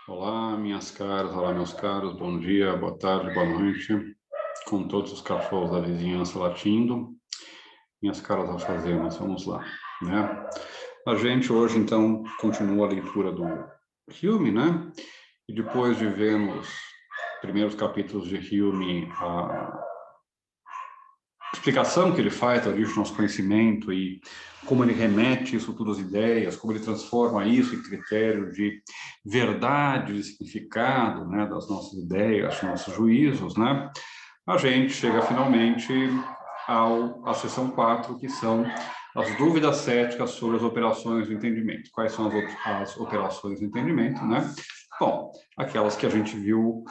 Olá, minhas caras, olá, meus caros, bom dia, boa tarde, boa noite, com todos os cachorros da vizinhança latindo, minhas caras alfazemas, vamos lá, né? A gente hoje, então, continua a leitura do Hume, né? E depois de ver nos primeiros capítulos de Hume a explicação que ele faz da origem do nosso conhecimento e como ele remete isso tudo às ideias, como ele transforma isso em critério de verdade, de significado, né, das nossas ideias, dos nossos juízos, né, a gente chega finalmente à seção 4, que são as dúvidas céticas sobre as operações do entendimento. Quais são as operações do entendimento, né? Bom, aquelas que a gente viu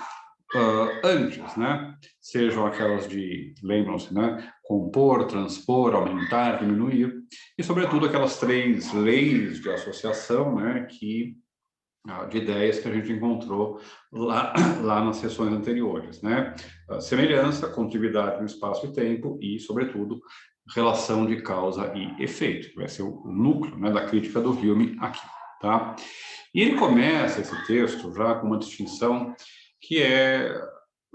antes, né? Sejam aquelas de, lembram-se, né? Compor, transpor, aumentar, diminuir, e sobretudo aquelas três leis de associação, né? De ideias que a gente encontrou lá nas sessões anteriores, né? Semelhança, contiguidade no espaço e tempo e, sobretudo, relação de causa e efeito, que vai ser o núcleo, né, da crítica do Hume aqui, tá? E ele começa esse texto já com uma distinção que é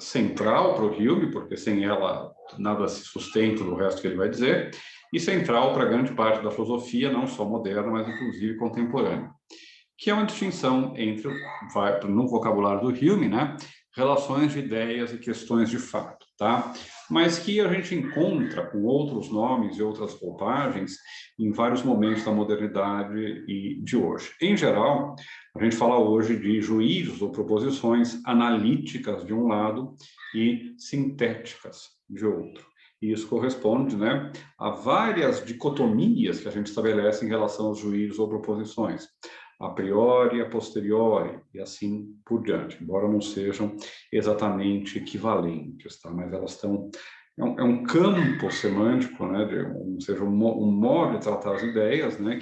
central para o Hume, porque sem ela nada se sustenta do resto que ele vai dizer, e central para grande parte da filosofia, não só moderna, mas inclusive contemporânea, que é uma distinção entre, no vocabulário do Hume, né, relações de ideias e questões de fato, tá? Mas que a gente encontra com outros nomes e outras roupagens em vários momentos da modernidade e de hoje. Em geral, a gente fala hoje de juízos ou proposições analíticas de um lado e sintéticas de outro. E isso corresponde, né, a várias dicotomias que a gente estabelece em relação aos juízos ou proposições, a priori, a posteriori, e assim por diante, embora não sejam exatamente equivalentes, tá? Mas elas estão... É um campo semântico, né, seja, um modo de tratar as ideias, né,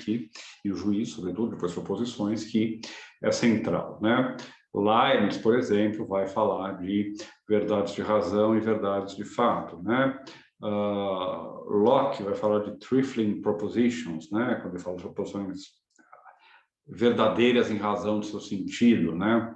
e o juízo, sobretudo, depois proposições, que é central, né? Leibniz, por exemplo, vai falar de verdades de razão e verdades de fato, né? Locke vai falar de trifling propositions, né, quando ele fala de proposições verdadeiras em razão do seu sentido, né?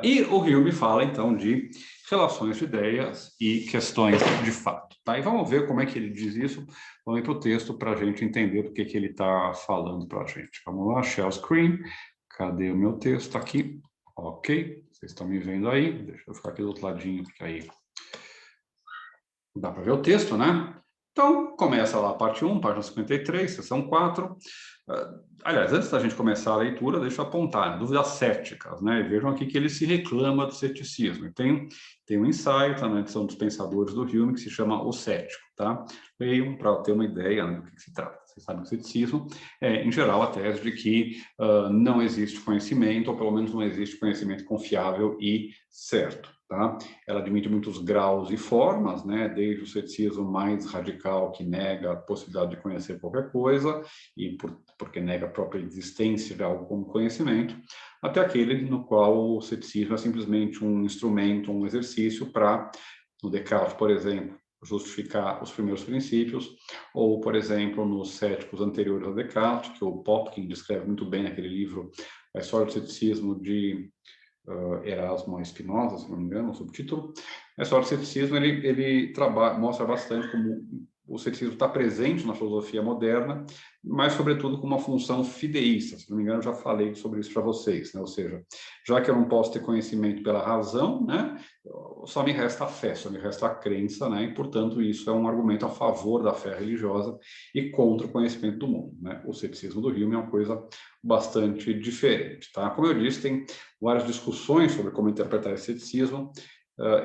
E o Hume fala, então, de relações de ideias e questões de fato, tá? E vamos ver como é que ele diz isso. Vamos ir para o texto para a gente entender do que ele está falando para a gente. Vamos lá, share screen. Cadê o meu texto? Aqui. Ok, vocês estão me vendo aí? Deixa eu ficar aqui do outro ladinho, porque aí dá para ver o texto, né? Então, começa lá a parte 1, página 53, seção 4. Aliás, antes da gente começar a leitura, deixa eu apontar, dúvidas céticas, né? E vejam aqui que ele se reclama do ceticismo. E tem um ensaio, tá, na edição dos Pensadores do Hume, que se chama O Cético, tá? Leiam para ter uma ideia, né, do que se trata. Vocês sabem que o ceticismo é, em geral, a tese de que não existe conhecimento, ou pelo menos não existe conhecimento confiável e certo. Tá? Ela admite muitos graus e formas, né? Desde o ceticismo mais radical, que nega a possibilidade de conhecer qualquer coisa, porque nega a própria existência de algo como conhecimento, até aquele no qual o ceticismo é simplesmente um instrumento, um exercício para, no Descartes, por exemplo, justificar os primeiros princípios, ou, por exemplo, nos céticos anteriores a Descartes, que o Popkin descreve muito bem naquele livro, A História do Ceticismo de Erasmo Spinoza, se não me engano, o subtítulo. A história do ceticismo, ele mostra bastante como o ceticismo está presente na filosofia moderna, mas, sobretudo, com uma função fideísta. Se não me engano, eu já falei sobre isso para vocês, né? Ou seja, já que eu não posso ter conhecimento pela razão, né, só me resta a fé, só me resta a crença, né, e, portanto, isso é um argumento a favor da fé religiosa e contra o conhecimento do mundo, né? O ceticismo do Hume é uma coisa bastante diferente, tá? Como eu disse, tem várias discussões sobre como interpretar esse ceticismo.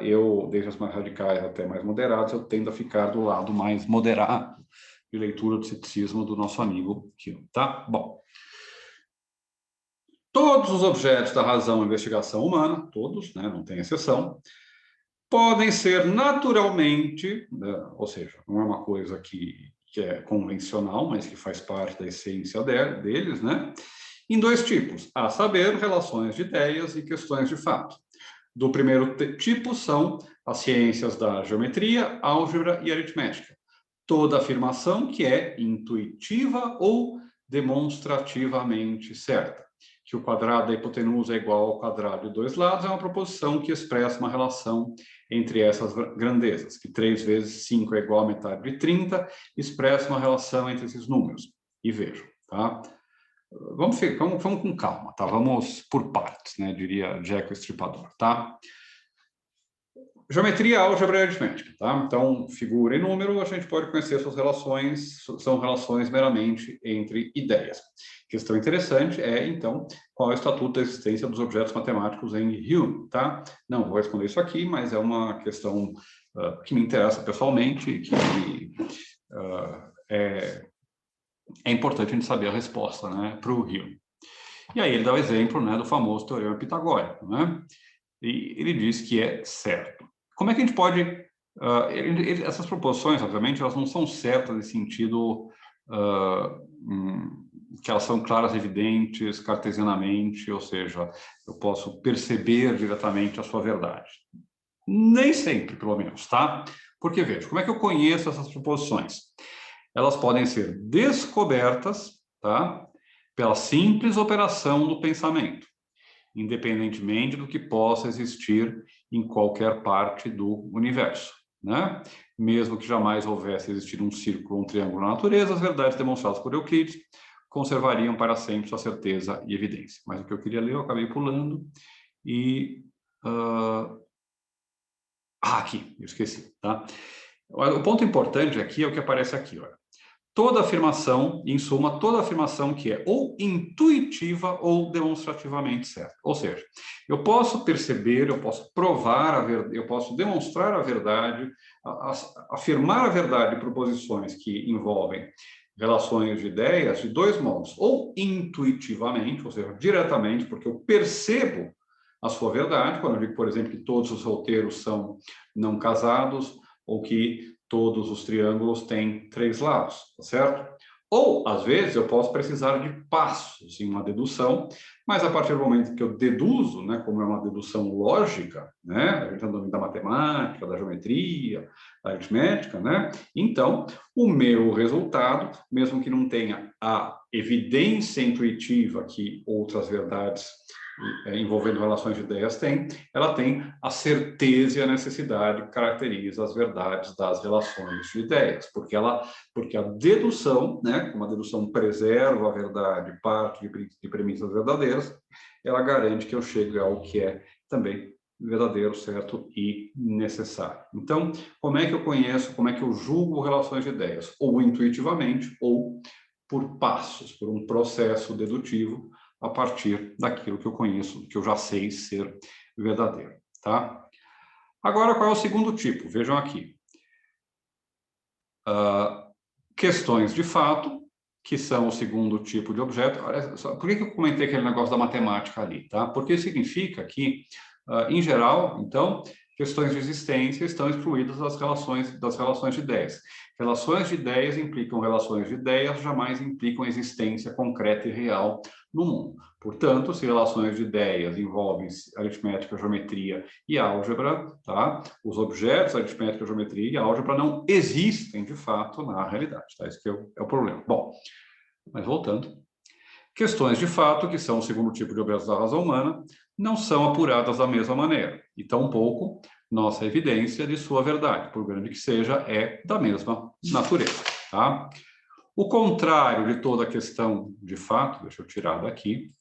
Eu, desde as mais radicais até mais moderadas, eu tendo a ficar do lado mais moderado de leitura do ceticismo do nosso amigo Hume, tá? Bom, todos os objetos da razão e investigação humana, todos, né, não tem exceção, podem ser naturalmente, ou seja, não é uma coisa que é convencional, mas que faz parte da essência deles, né? Em dois tipos, a saber, relações de ideias e questões de fato. Do primeiro tipo são as ciências da geometria, álgebra e aritmética. Toda afirmação que é intuitiva ou demonstrativamente certa, que o quadrado da hipotenusa é igual ao quadrado de dois lados, é uma proposição que expressa uma relação entre essas grandezas, que 3 vezes 5 é igual a metade de 30, expressa uma relação entre esses números. E vejam, tá? Vamos com calma, tá? Vamos por partes, né? Diria Jack o Estripador, tá? Geometria, álgebra e aritmética, tá? Então, figura e número, a gente pode conhecer suas relações, são relações meramente entre ideias. Questão interessante é, então, qual é o estatuto da existência dos objetos matemáticos em Hume, tá? Não vou responder isso aqui, mas é uma questão que me interessa pessoalmente, que é importante a gente saber a resposta, né, para o Hume. E aí ele dá o exemplo, né, do famoso teorema pitagórico, né? E ele diz que é certo. Como é que a gente pode... essas proposições, obviamente, elas não são certas no sentido que elas são claras, evidentes, cartesianamente, ou seja, eu posso perceber diretamente a sua verdade. Nem sempre, pelo menos, tá? Porque, veja, como é que eu conheço essas proposições? Elas podem ser descobertas, tá? Pela simples operação do pensamento, independentemente do que possa existir em qualquer parte do universo, né? Mesmo que jamais houvesse existido um círculo ou um triângulo na natureza, as verdades demonstradas por Euclides conservariam para sempre sua certeza e evidência. Mas o que eu queria ler, eu acabei pulando e... aqui, eu esqueci, tá? O ponto importante aqui é o que aparece aqui, olha. Toda afirmação, em suma, toda afirmação que é ou intuitiva ou demonstrativamente certa. Ou seja, eu posso perceber, eu posso provar a verdade, eu posso demonstrar a verdade, afirmar a verdade de proposições que envolvem relações de ideias de dois modos. Ou intuitivamente, ou seja, diretamente, porque eu percebo a sua verdade, quando eu digo, por exemplo, que todos os solteiros são não casados, ou que todos os triângulos têm 3 lados, tá certo? Ou, às vezes, eu posso precisar de passos em uma dedução, mas a partir do momento que eu deduzo, né, como é uma dedução lógica, né, a gente está no domínio da matemática, da geometria, da aritmética, né, então, o meu resultado, mesmo que não tenha a evidência intuitiva que outras verdades envolvendo relações de ideias tem, ela tem a certeza e a necessidade que caracteriza as verdades das relações de ideias, porque a dedução, né, como a dedução preserva a verdade, parte de premissas verdadeiras, ela garante que eu chegue ao que é também verdadeiro, certo e necessário. Então, como é que eu conheço, como é que eu julgo relações de ideias? Ou intuitivamente, ou por passos, por um processo dedutivo, a partir daquilo que eu conheço, que eu já sei ser verdadeiro, tá? Agora, qual é o segundo tipo? Vejam aqui. Questões de fato, que são o segundo tipo de objeto. Olha só, por que eu comentei aquele negócio da matemática ali, tá? Porque significa que, em geral, então, questões de existência estão excluídas das relações de ideias. Relações de ideias implicam relações de ideias, jamais implicam existência concreta e real no mundo. Portanto, se relações de ideias envolvem aritmética, geometria e álgebra, tá? Os objetos, aritmética, geometria e álgebra não existem, de fato, na realidade, tá? Esse que é o problema. Bom, mas voltando. Questões de fato, que são o segundo tipo de objetos da razão humana, não são apuradas da mesma maneira, e tampouco nossa evidência de sua verdade, por grande que seja, é da mesma natureza, tá? O contrário de toda questão de fato, deixa eu tirar daqui,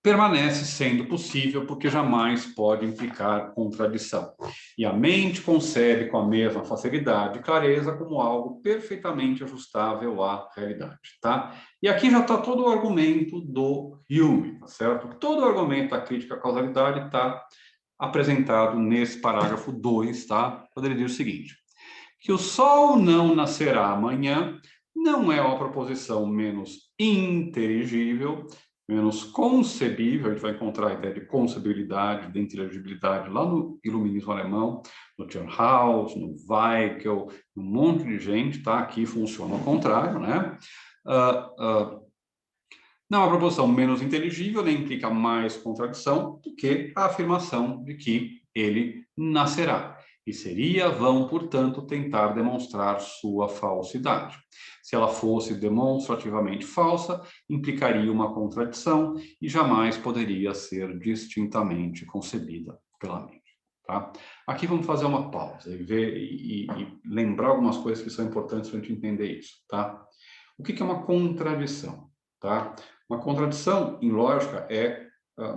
permanece sendo possível porque jamais pode implicar contradição. E a mente concebe com a mesma facilidade e clareza como algo perfeitamente ajustável à realidade, tá? E aqui já está todo o argumento do Hume, tá certo? Todo o argumento da crítica à causalidade está apresentado nesse parágrafo 2, tá? Quando ele diz o seguinte, que o sol não nascerá amanhã não é uma proposição menos inteligível, menos concebível, a gente vai encontrar a ideia de concebibilidade, de inteligibilidade lá no iluminismo alemão, no Tierhaus, no Weichel, um monte de gente, tá? Aqui funciona ao contrário, né? Não é uma proposição menos inteligível, nem implica mais contradição do que a afirmação de que ele nascerá. e seria vão, portanto, tentar demonstrar sua falsidade. Se ela fosse demonstrativamente falsa, implicaria uma contradição e jamais poderia ser distintamente concebida pela mente. Tá? Aqui vamos fazer uma pausa e ver e lembrar algumas coisas que são importantes para a gente entender isso. Tá? O que é uma contradição? Tá? Uma contradição, em lógica,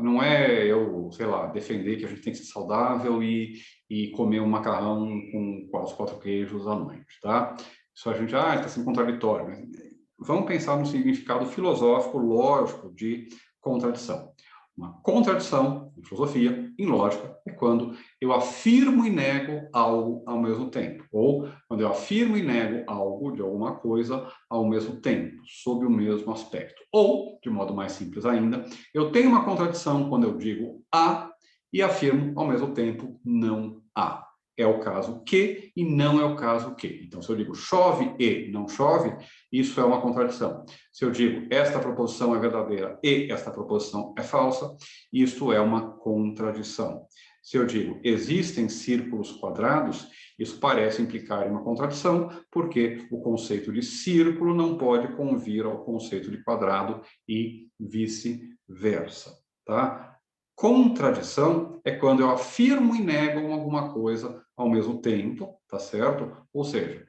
não é eu, sei lá, defender que a gente tem que ser saudável e comer um macarrão com os 4 queijos à noite, tá? Isso a gente, está sendo contraditório. Mas vamos pensar no significado filosófico, lógico, de contradição. Uma contradição, em filosofia, em lógica, é quando eu afirmo e nego algo ao mesmo tempo. Ou quando eu afirmo e nego algo de alguma coisa ao mesmo tempo, sob o mesmo aspecto. Ou, de modo mais simples ainda, eu tenho uma contradição quando eu digo há e afirmo ao mesmo tempo não há. É o caso que e não é o caso que. Então, se eu digo chove e não chove, isso é uma contradição. Se eu digo esta proposição é verdadeira e esta proposição é falsa, isto é uma contradição. Se eu digo existem círculos quadrados, isso parece implicar em uma contradição, porque o conceito de círculo não pode convir ao conceito de quadrado e vice-versa, tá? Contradição é quando eu afirmo e nego alguma coisa ao mesmo tempo, tá certo? Ou seja,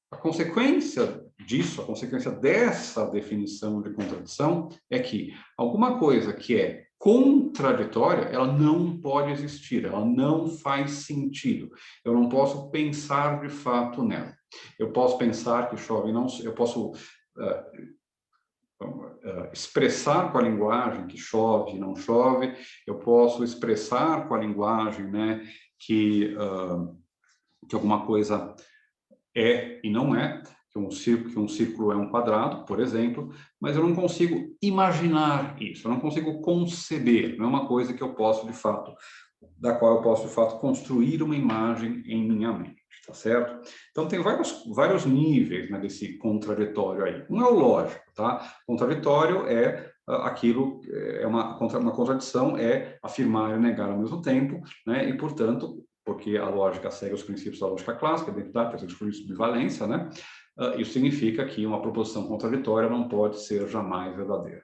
a consequência disso, a consequência dessa definição de contradição é que alguma coisa que é contraditória, ela não pode existir, ela não faz sentido. Eu não posso pensar de fato nela. Eu posso pensar que chove, não, eu posso expressar com a linguagem que chove e não chove, eu posso expressar com a linguagem, né, que alguma coisa é e não é, que um círculo é um quadrado, por exemplo, mas eu não consigo imaginar isso, eu não consigo conceber, não é uma coisa que eu posso, de fato, da qual eu posso, de fato, construir uma imagem em minha mente, tá certo? Então, tem vários níveis, né, desse contraditório aí. Um é o lógico, tá? Contraditório é aquilo, uma contradição é afirmar e negar ao mesmo tempo, né? E, portanto, porque a lógica segue os princípios da lógica clássica, identidade, terceiro princípio de valência, né? Isso significa que uma proposição contraditória não pode ser jamais verdadeira.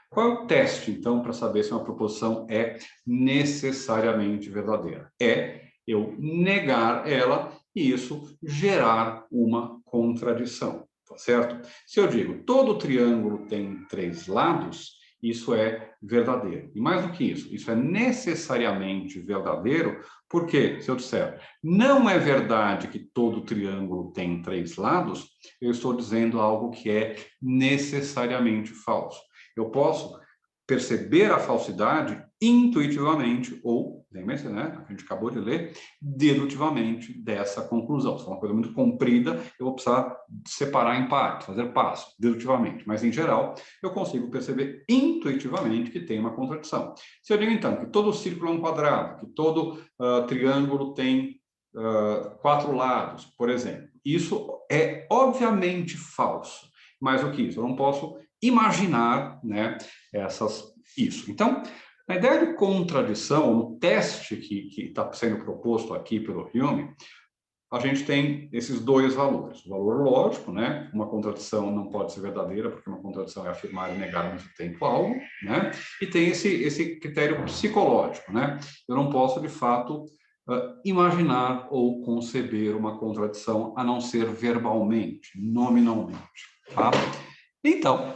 Qual é o teste, então, para saber se uma proposição é necessariamente verdadeira? É eu negar ela e isso gerar uma contradição, tá certo? Se eu digo todo triângulo tem 3 lados, isso é verdadeiro. E mais do que isso é necessariamente verdadeiro, porque, se eu disser não é verdade que todo triângulo tem 3 lados, eu estou dizendo algo que é necessariamente falso. Eu posso perceber a falsidade intuitivamente ou, lembre-se, né, a gente acabou de ler, dedutivamente dessa conclusão. Se é uma coisa muito comprida, eu vou precisar separar em partes, fazer passos, dedutivamente. Mas, em geral, eu consigo perceber intuitivamente que tem uma contradição. Se eu digo, então, que todo círculo é um quadrado, que todo triângulo tem 4 lados, por exemplo, isso é obviamente falso. Mais do que isso, eu não posso imaginar, né, isso. Então, a ideia de contradição, no teste que está sendo proposto aqui pelo Hume, a gente tem esses 2 valores. O valor lógico, né? Uma contradição não pode ser verdadeira, porque uma contradição é afirmar e negar ao mesmo tempo algo, né? E tem esse critério psicológico, né? Eu não posso, de fato, imaginar ou conceber uma contradição, a não ser verbalmente, nominalmente, tá? Então,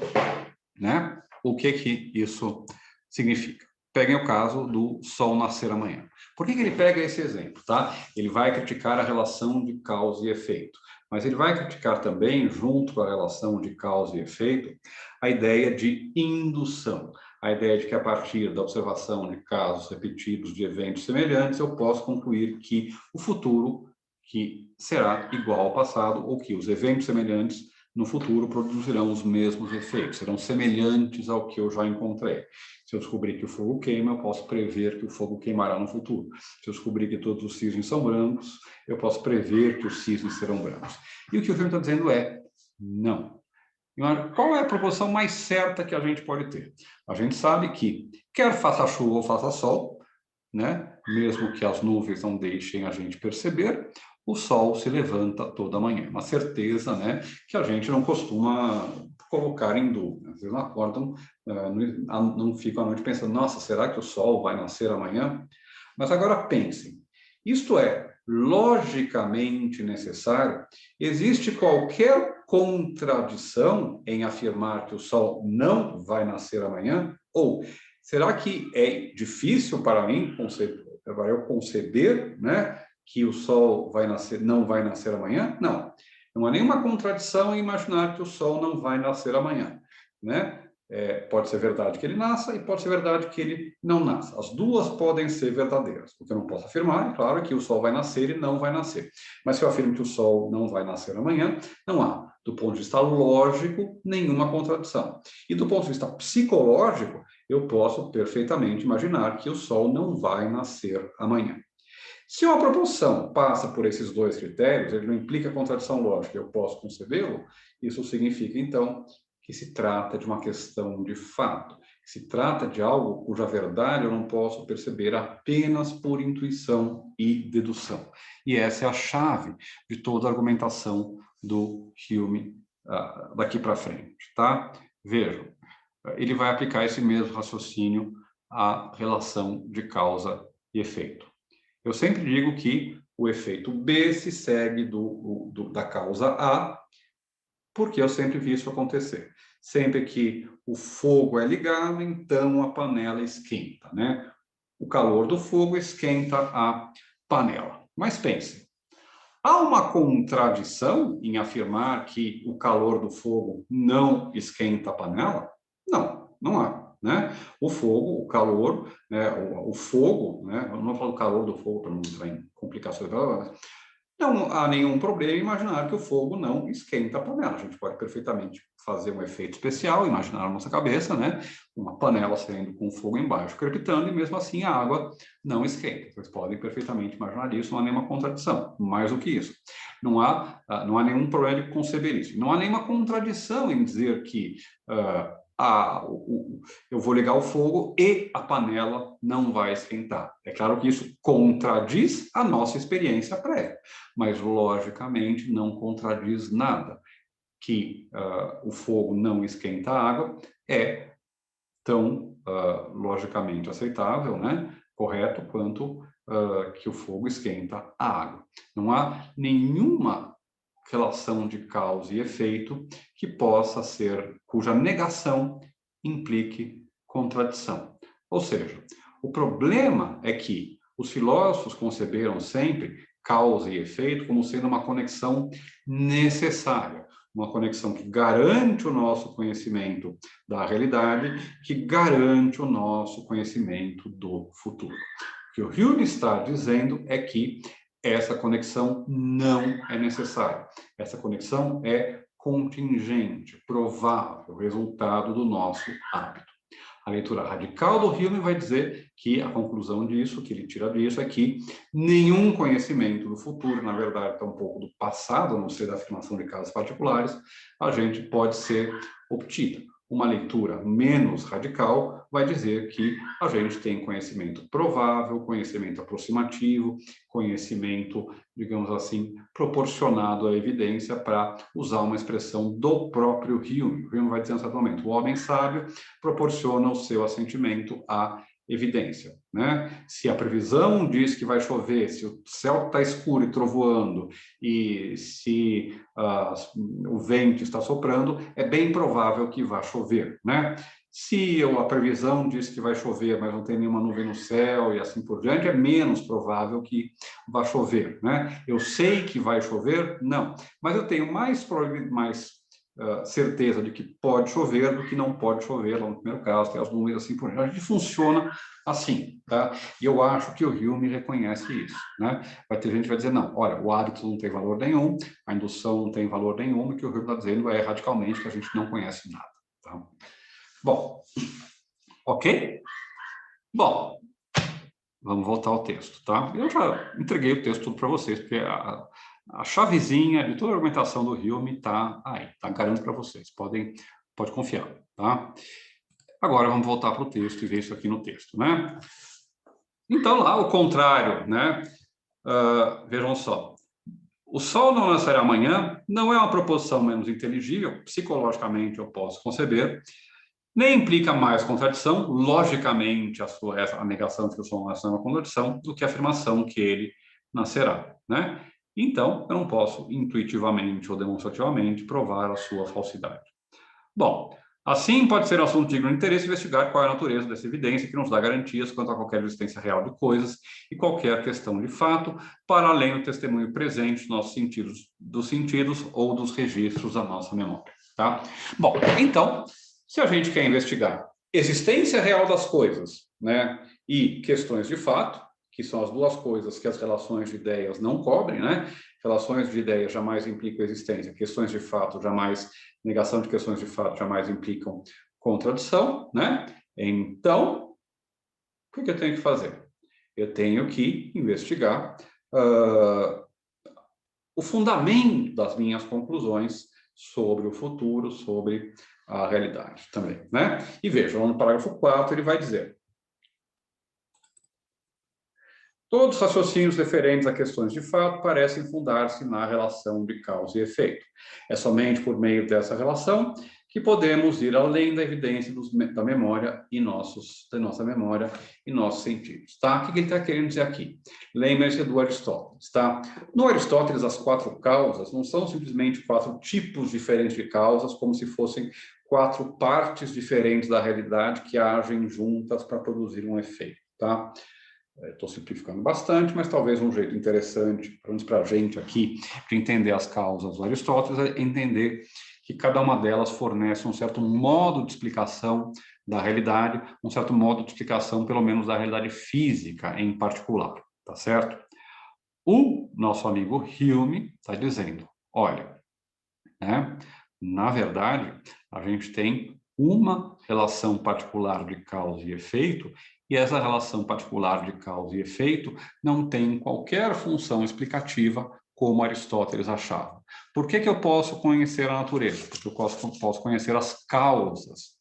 né? O que isso significa? Peguem o caso do Sol nascer amanhã. Por que ele pega esse exemplo? Tá? Ele vai criticar a relação de causa e efeito, mas ele vai criticar também, junto com a relação de causa e efeito, a ideia de indução, a ideia de que a partir da observação de casos repetidos de eventos semelhantes, eu posso concluir que o futuro que será igual ao passado, ou que os eventos semelhantes no futuro produzirão os mesmos efeitos, serão semelhantes ao que eu já encontrei. Se eu descobrir que o fogo queima, eu posso prever que o fogo queimará no futuro. Se eu descobrir que todos os cisnes são brancos, eu posso prever que os cisnes serão brancos. E o que o filme está dizendo é não. Qual é a proposição mais certa que a gente pode ter? A gente sabe que, quer faça chuva ou faça sol, né? Mesmo que as nuvens não deixem a gente perceber, o sol se levanta toda manhã. Uma certeza, né, que a gente não costuma colocar em dúvida. Vocês não acordam, não ficam à noite pensando, nossa, será que o sol vai nascer amanhã? Mas agora pensem, isto é logicamente necessário? Existe qualquer contradição em afirmar que o sol não vai nascer amanhã? Ou será que é difícil para mim conceber, né, que o sol vai nascer, não vai nascer amanhã? Não. Não há nenhuma contradição em imaginar que o sol não vai nascer amanhã, né? Pode ser verdade que ele nasça e pode ser verdade que ele não nasça. As duas podem ser verdadeiras. O que eu não posso afirmar, é claro, que o sol vai nascer e não vai nascer. Mas se eu afirmo que o sol não vai nascer amanhã, não há, do ponto de vista lógico, nenhuma contradição. E do ponto de vista psicológico, eu posso perfeitamente imaginar que o sol não vai nascer amanhã. Se uma proporção passa por esses dois critérios, ele não implica contradição lógica, eu posso concebê-lo, isso significa, então, que se trata de uma questão de fato, que se trata de algo cuja verdade eu não posso perceber apenas por intuição e dedução. E essa é a chave de toda a argumentação do Hume daqui para frente, tá? Vejam, ele vai aplicar esse mesmo raciocínio à relação de causa e efeito. Eu sempre digo que o efeito B se segue da causa A, porque eu sempre vi isso acontecer. Sempre que o fogo é ligado, então a panela esquenta, né? O calor do fogo esquenta a panela. Mas pense, há uma contradição em afirmar que o calor do fogo não esquenta a panela? Não, não há. Né? O fogo, o calor, né? o fogo, né? Eu não falo calor do fogo para não entrar em complicações, não há nenhum problema em imaginar que o fogo não esquenta a panela. A gente pode perfeitamente fazer um efeito especial, imaginar na nossa cabeça, né? Uma panela saindo com fogo embaixo, crepitando, e mesmo assim a água não esquenta. Vocês podem perfeitamente imaginar isso, não há nenhuma contradição. Mais do que isso, não há nenhum problema de conceber isso. Não há nenhuma contradição em dizer que eu vou ligar o fogo e a panela não vai esquentar. É claro que isso contradiz a nossa experiência prévia, mas logicamente não contradiz nada. Que o fogo não esquenta a água é tão logicamente aceitável, né? Correto, quanto que o fogo esquenta a água. Não há nenhuma relação de causa e efeito que possa ser, cuja negação implique contradição. Ou seja, o problema é que os filósofos conceberam sempre causa e efeito como sendo uma conexão necessária, uma conexão que garante o nosso conhecimento da realidade, que garante o nosso conhecimento do futuro. O que o Hume está dizendo é que essa conexão não é necessária. Essa conexão é contingente, provável, resultado do nosso hábito. A leitura radical do Hume vai dizer que a conclusão disso, que ele tira disso, é que nenhum conhecimento do futuro, na verdade, tampouco do passado, a não ser da afirmação de casos particulares, a gente pode ser obtida. Uma leitura menos radical vai dizer que a gente tem conhecimento provável, conhecimento aproximativo, conhecimento, digamos assim, proporcionado à evidência, para usar uma expressão do próprio Hume. O Hume vai dizer em certo momento, o homem sábio proporciona o seu assentimento à evidência, né? Se a previsão diz que vai chover, se o céu está escuro e trovoando, e se o vento está soprando, é bem provável que vá chover, né? Se a previsão diz que vai chover, mas não tem nenhuma nuvem no céu e assim por diante, é menos provável que vá chover, né? Eu sei que vai chover? Não. Mas eu tenho mais certeza de que pode chover do que não pode chover, lá no primeiro caso, tem as nuvens assim por diante. A gente funciona assim, tá? E eu acho que o Hume reconhece isso, né? Vai ter gente que vai dizer, não, olha, o hábito não tem valor nenhum, a indução não tem valor nenhum, e o que o Hume está dizendo é radicalmente que a gente não conhece nada, tá? Bom, ok? Bom, vamos voltar ao texto, tá? Eu já entreguei o texto tudo para vocês, porque a chavezinha de toda a argumentação do Hume está aí, está garanto para vocês, pode confiar, tá? Agora vamos voltar para o texto e ver isso aqui no texto, né? Então, lá, o contrário, né? Vejam só. O Sol não nascerá amanhã não é uma proposição menos inteligível, psicologicamente eu posso conceber, nem implica mais contradição, logicamente a negação de que o Sol nascerá é uma contradição, do que a afirmação que ele nascerá, né? Então, eu não posso intuitivamente ou demonstrativamente provar a sua falsidade. Bom, assim pode ser um assunto digno de interesse investigar qual é a natureza dessa evidência que nos dá garantias quanto a qualquer existência real de coisas e qualquer questão de fato, para além do testemunho presente dos nossos sentidos, ou dos registros da nossa memória, tá? Bom, então, se a gente quer investigar existência real das coisas, né, e questões de fato, que são as duas coisas que as relações de ideias não cobrem, né? Relações de ideias jamais implicam existência, questões de fato jamais, negação de questões de fato jamais implicam contradição, né? Então, o que eu tenho que fazer? Eu tenho que investigar o fundamento das minhas conclusões sobre o futuro, sobre a realidade também, né? E veja, no parágrafo 4 ele vai dizer: todos os raciocínios referentes a questões de fato parecem fundar-se na relação de causa e efeito. É somente por meio dessa relação que podemos ir além da evidência da memória e da nossa memória e nossos sentidos, tá? O que ele está querendo dizer aqui? Lembre-se do Aristóteles, tá? No Aristóteles, as quatro causas não são simplesmente quatro tipos diferentes de causas, como se fossem quatro partes diferentes da realidade que agem juntas para produzir um efeito, tá? Estou simplificando bastante, mas talvez um jeito interessante, pelo menos para a gente aqui, de entender as causas do Aristóteles, é entender que cada uma delas fornece um certo modo de explicação da realidade, um certo modo de explicação, pelo menos, da realidade física em particular, tá certo? O nosso amigo Hume está dizendo, olha, né, na verdade, a gente tem uma relação particular de causa e efeito, e essa relação particular de causa e efeito não tem qualquer função explicativa, como Aristóteles achava. Por que eu posso conhecer a natureza? Porque eu posso conhecer as causas,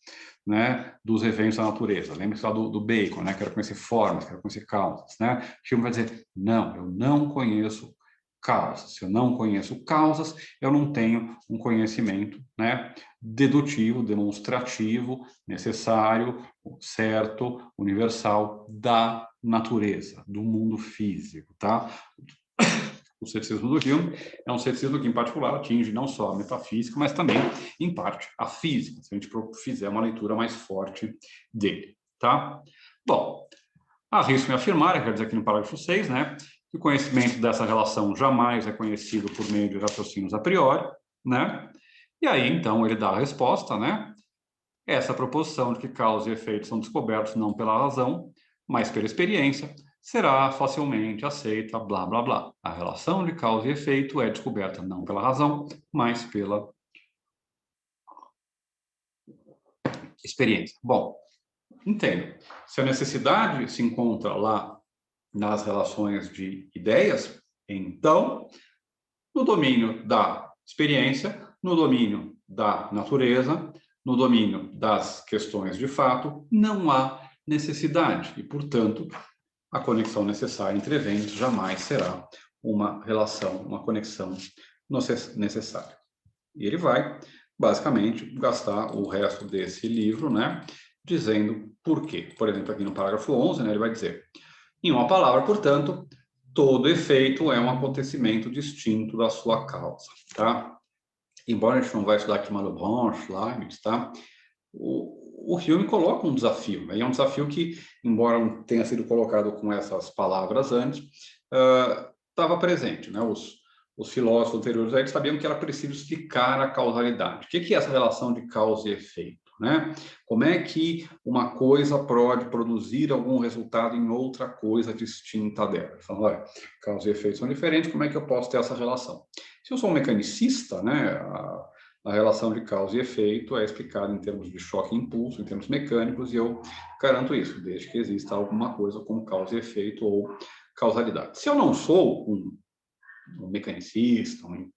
né, dos eventos da natureza. Lembra-se lá do Bacon, né? Quero conhecer formas, quero conhecer causas, né? Hume vai dizer, não, eu não conheço causas. Se eu não conheço causas, eu não tenho um conhecimento, né, dedutivo, demonstrativo, necessário, certo, universal da natureza, do mundo físico, tá? O ceticismo do Hume é um ceticismo que, em particular, atinge não só a metafísica, mas também, em parte, a física, se a gente fizer uma leitura mais forte dele, tá? Bom, arrisco-me a afirmar, quer dizer aqui no parágrafo 6, né, que o conhecimento dessa relação jamais é conhecido por meio de raciocínios a priori, né? E aí, então, ele dá a resposta, né? Essa proposição de que causa e efeito são descobertos não pela razão, mas pela experiência, será facilmente aceita, blá, blá, blá. A relação de causa e efeito é descoberta não pela razão, mas pela experiência. Bom, entendo. Se a necessidade se encontra lá nas relações de ideias, então, no domínio da experiência, no domínio da natureza, no domínio das questões de fato, não há necessidade e, portanto, a conexão necessária entre eventos jamais será uma relação, uma conexão necessária. E ele vai, basicamente, gastar o resto desse livro, né, dizendo por quê. Por exemplo, aqui no parágrafo 11, né, ele vai dizer, em uma palavra, portanto, todo efeito é um acontecimento distinto da sua causa, tá? Embora a gente não vai estudar aqui Malebranche, Leibniz, tá? O Hume coloca um desafio, né? E é um desafio que, embora não tenha sido colocado com essas palavras antes, estava presente, né? Os filósofos anteriores a eles sabiam que era preciso explicar a causalidade. O que é essa relação de causa e efeito, né? Como é que uma coisa pode produzir algum resultado em outra coisa distinta dela? Então, olha, causa e efeito são diferentes, como é que eu posso ter essa relação? Se eu sou um mecanicista, né, a relação de causa e efeito é explicada em termos de choque e impulso, em termos mecânicos, e eu garanto isso, desde que exista alguma coisa como causa e efeito ou causalidade. Se eu não sou um mecanicista, um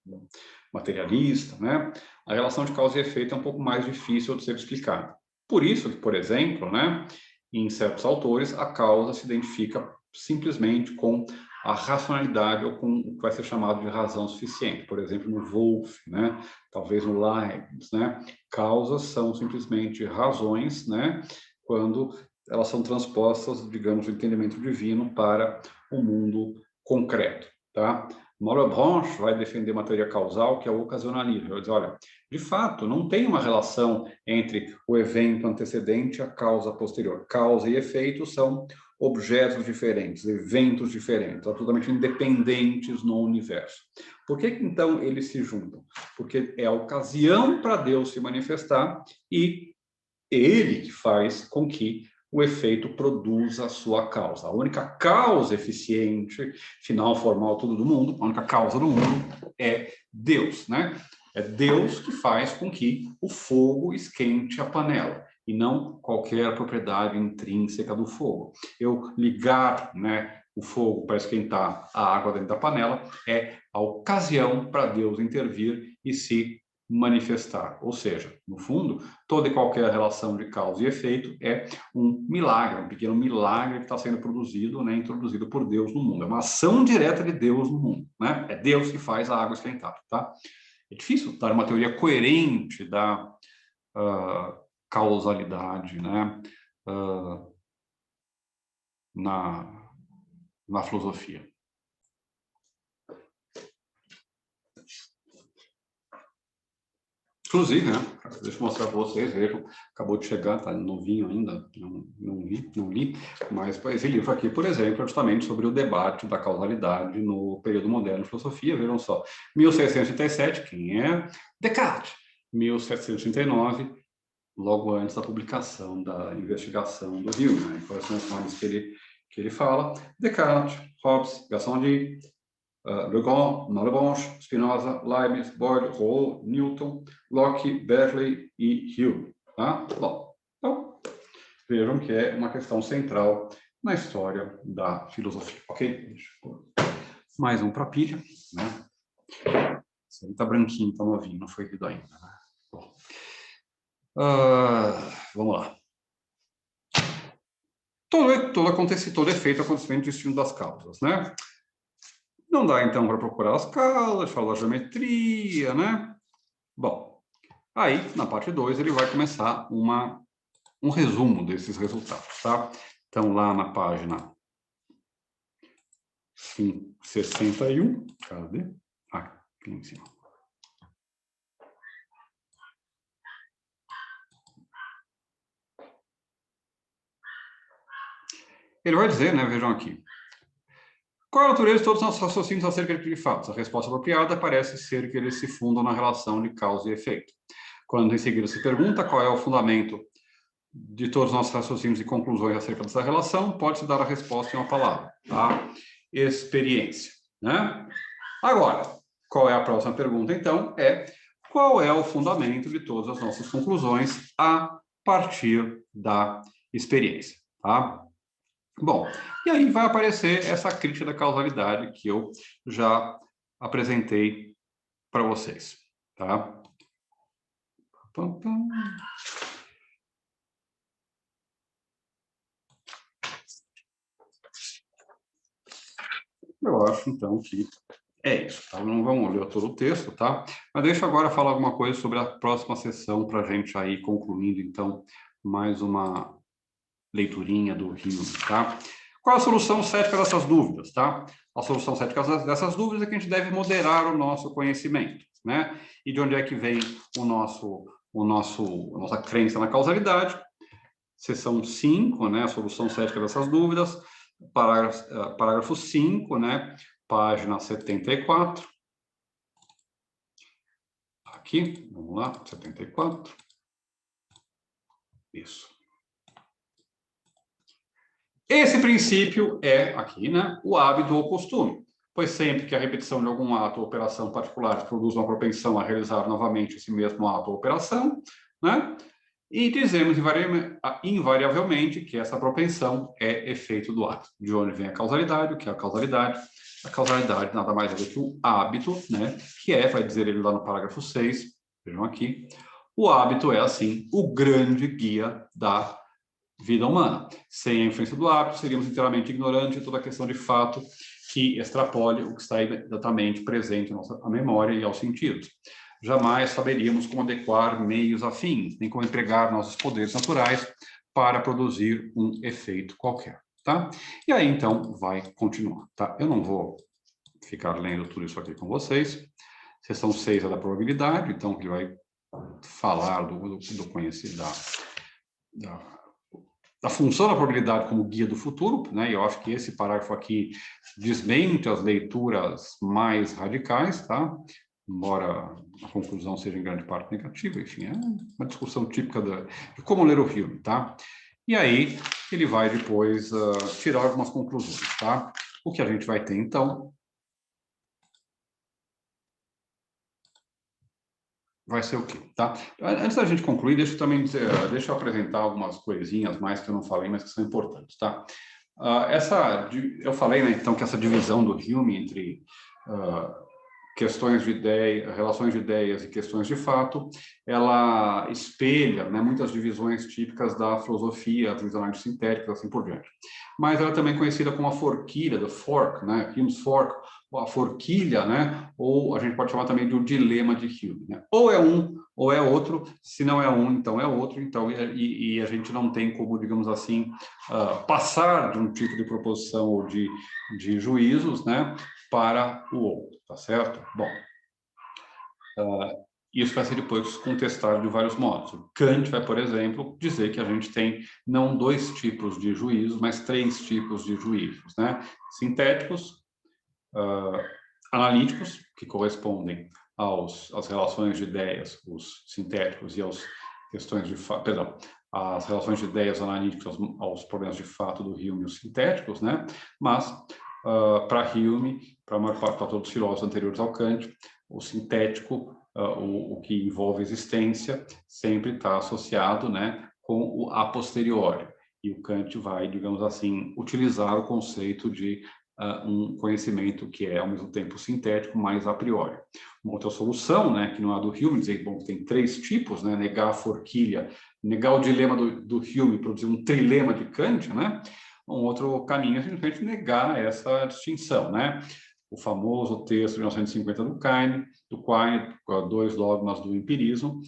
materialista, né, a relação de causa e efeito é um pouco mais difícil de ser explicada. Por isso que, por exemplo, né, em certos autores, a causa se identifica simplesmente com a racionalidade ou com o que vai ser chamado de razão suficiente. Por exemplo, no Wolff, né? Talvez no Leibniz, né? Causas são simplesmente razões, né? Quando elas são transpostas, digamos, do entendimento divino para o mundo concreto, tá? Malebranche vai defender uma teoria causal que é o ocasionalismo. Vai dizer, olha, de fato, não tem uma relação entre o evento antecedente e a causa posterior. Causa e efeito são objetos diferentes, eventos diferentes, absolutamente independentes no universo. Por que então eles se juntam? Porque é a ocasião para Deus se manifestar e ele que faz com que o efeito produza a sua causa. A única causa eficiente, final, formal, tudo do mundo, a única causa do mundo é Deus, né? É Deus que faz com que o fogo esquente a panela, e não qualquer propriedade intrínseca do fogo. Eu ligar, né, o fogo para esquentar a água dentro da panela é a ocasião para Deus intervir e se manifestar. Ou seja, no fundo, toda e qualquer relação de causa e efeito é um milagre, um pequeno milagre que está sendo produzido, né, introduzido por Deus no mundo. É uma ação direta de Deus no mundo, né? É Deus que faz a água esquentar, tá? É difícil dar uma teoria coerente da causalidade, né, na filosofia. Inclusive, né, deixa eu mostrar para vocês, vejam, acabou de chegar, tá novinho ainda, não li, mas esse livro aqui, por exemplo, é justamente sobre o debate da causalidade no período moderno de filosofia, vejam só, 1637, quem é? Descartes, 1739, logo antes da publicação da investigação do Hume, né, quais são os nomes que ele fala? Descartes, Hobbes, Gassendi, Le Grand, Malebranche, Spinoza, Leibniz, Boyle, Rouault, Newton, Locke, Berkeley e Hume. Tá? Bom, então, vejam que é uma questão central na história da filosofia. Ok? Deixa eu pôr mais um para a pilha. Né? Esse aí está branquinho, está novinho, não foi lido ainda. Né? Bom, vamos lá. Todo efeito acontecimento distinto das causas, né? Não dá, então, para procurar as causas, falar geometria, né? Bom, aí, na parte 2, ele vai começar um resumo desses resultados, tá? Então, lá na página 61, cadê? Aqui em cima. Ele vai dizer, né, vejam aqui, qual é a natureza de todos os nossos raciocínios acerca de fatos? A resposta apropriada parece ser que eles se fundam na relação de causa e efeito. Quando em seguida se pergunta qual é o fundamento de todos os nossos raciocínios e conclusões acerca dessa relação, pode-se dar a resposta em uma palavra, tá? Experiência, né? Agora, qual é a próxima pergunta, então? Qual é o fundamento de todas as nossas conclusões a partir da experiência, tá? Bom, e aí vai aparecer essa crítica da causalidade que eu já apresentei para vocês, tá? Eu acho, então, que é isso, tá? Não vamos ler todo o texto, tá? Mas deixa agora falar alguma coisa sobre a próxima sessão para a gente aí concluindo, então, mais uma leiturinha do Hume, tá? Qual a solução cética dessas dúvidas, tá? A solução cética dessas dúvidas é que a gente deve moderar o nosso conhecimento, né? E de onde é que vem a nossa crença na causalidade? Seção 5, né? A solução cética dessas dúvidas, parágrafo 5, né? Página 74. Aqui, vamos lá, 74. Isso. Esse princípio é, aqui, né, o hábito ou costume, pois sempre que a repetição de algum ato ou operação particular produz uma propensão a realizar novamente esse mesmo ato ou operação, né, e dizemos invariavelmente que essa propensão é efeito do ato. De onde vem a causalidade? O que é a causalidade? A causalidade nada mais é do que o hábito, né, que é, vai dizer ele lá no parágrafo 6, vejam aqui, o hábito é, assim, o grande guia da vida humana. Sem a influência do hábito, seríamos inteiramente ignorantes de toda a questão de fato que extrapole o que está imediatamente presente em nossa memória e aos sentidos. Jamais saberíamos como adequar meios afins, nem como empregar nossos poderes naturais para produzir um efeito qualquer, tá? E aí, então, vai continuar, tá? Eu não vou ficar lendo tudo isso aqui com vocês. Seção 6 é da probabilidade, então, que vai falar do conhecimento, da função da probabilidade como guia do futuro, né? E eu acho que esse parágrafo aqui desmente as leituras mais radicais, tá? Embora a conclusão seja em grande parte negativa, enfim, é uma discussão típica de como ler o filme, tá? E aí ele vai depois tirar algumas conclusões, tá? O que a gente vai ter, então, vai ser o quê, tá? Antes da gente concluir, deixa eu também dizer, deixa eu apresentar algumas coisinhas mais que eu não falei, mas que são importantes, tá? Eu falei, né, então, que essa divisão do Hume entre questões de ideia, relações de ideias e questões de fato, ela espelha, né, muitas divisões típicas da filosofia, das análises sintéticas, assim por diante. Mas ela é também conhecida como a forquilha, the fork, né, Hume's fork, a forquilha, né, ou a gente pode chamar também de o dilema de Hume, né? Ou é um, ou é outro, se não é um, então é outro, então, e a gente não tem como, digamos assim, passar de um tipo de proposição ou de juízos, né, para o outro, tá certo? Bom, isso vai ser depois contestado de vários modos. O Kant vai, por exemplo, dizer que a gente tem não 2 tipos de juízos, mas 3 tipos de juízos, né? Sintéticos, analíticos, que correspondem às relações de ideias, os sintéticos, e às questões de fato, perdão, as relações de ideias analíticas aos problemas de fato do Hume, os sintéticos, né? Mas para Hume, para a maior parte de todos os filósofos anteriores ao Kant, o sintético, o que envolve existência, sempre está associado, né, com o a posteriori. E o Kant vai, digamos assim, utilizar o conceito de um conhecimento que é, ao mesmo tempo, sintético, mas a priori. Uma outra solução, né, que não é a do Hume, dizer bom, tem 3 tipos, né, negar a forquilha, negar o dilema do Hume, produzir um trilema de Kant, né? Um outro caminho é simplesmente negar essa distinção, né? O famoso texto de 1950 do Quine, 2 dogmas do empirismo,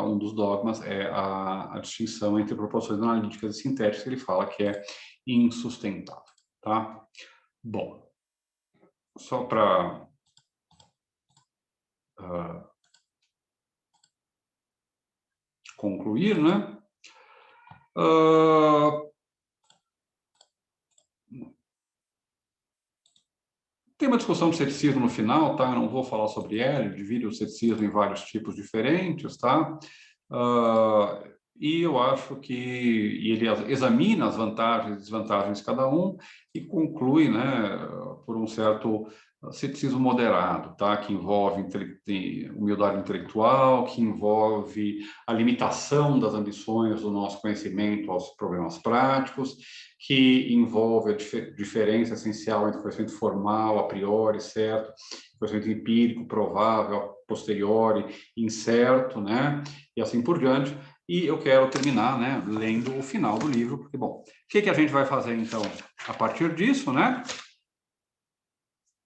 um dos dogmas é a distinção entre proporções analíticas e sintéticas, que ele fala que é insustentável, tá? Bom, só para concluir, né? Tem uma discussão de ceticismo no final, tá? Eu não vou falar sobre ela, ele divide o ceticismo em vários tipos diferentes, tá? E eu acho que ele examina as vantagens e desvantagens de cada um e conclui, né, por um certo ceticismo moderado, tá? Que envolve humildade intelectual, que envolve a limitação das ambições do nosso conhecimento aos problemas práticos, que envolve a diferença essencial entre conhecimento formal, a priori, certo, conhecimento empírico, provável, a posteriori, incerto, né? E assim por diante. E eu quero terminar, né, lendo o final do livro, porque, bom, o que a gente vai fazer, então, a partir disso, né?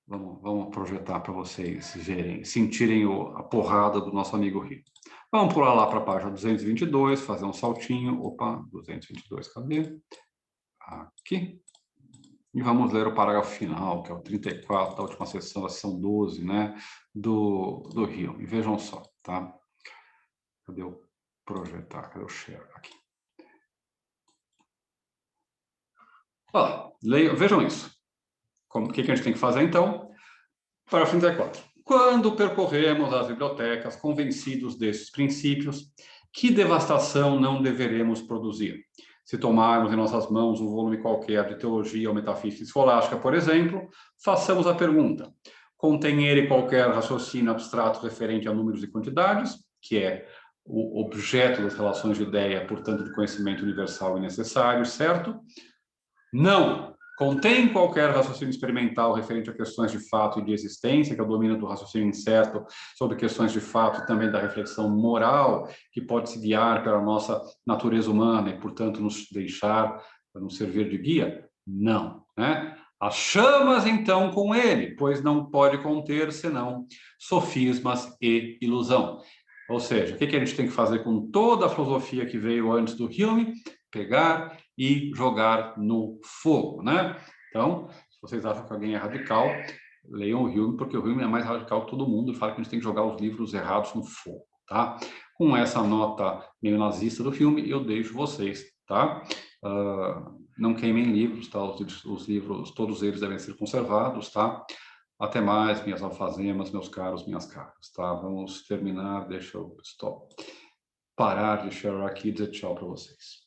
Vamos projetar para vocês verem, sentirem a porrada do nosso amigo Rico. Vamos pular lá para a página 222, fazer um saltinho. Opa, 222, cadê? Aqui. E vamos ler o parágrafo final, que é o 34 da última sessão, da sessão 12, né, do Rio. E vejam só, tá? Cadê o projetar? Cadê o share? Aqui. Vejam isso. O que a gente tem que fazer, então? Parágrafo 34. Quando percorremos as bibliotecas convencidos desses princípios, que devastação não deveremos produzir? Se tomarmos em nossas mãos um volume qualquer de teologia ou metafísica escolástica, por exemplo, façamos a pergunta: contém ele qualquer raciocínio abstrato referente a números e quantidades, que é o objeto das relações de ideia, portanto, de conhecimento universal e necessário, certo? Não. contém qualquer raciocínio experimental referente a questões de fato e de existência, que é o domínio do raciocínio incerto sobre questões de fato e também da reflexão moral, que pode se guiar pela nossa natureza humana e, portanto, nos deixar, nos servir de guia? Não, né? As chamas, então, com ele, pois não pode conter senão sofismas e ilusão. Ou seja, o que a gente tem que fazer com toda a filosofia que veio antes do Hume? Pegar e jogar no fogo, né? Então, se vocês acham que alguém é radical, leiam o Hume, porque o Hume é mais radical que todo mundo e fala que a gente tem que jogar os livros errados no fogo, tá? Com essa nota meio nazista do filme, eu deixo vocês, tá? Não queimem livros, tá? Os livros, todos eles devem ser conservados, tá? Até mais, minhas alfazemas, meus caros, minhas caras, tá? Vamos terminar, deixa eu parar de sharear aqui e dizer tchau para vocês.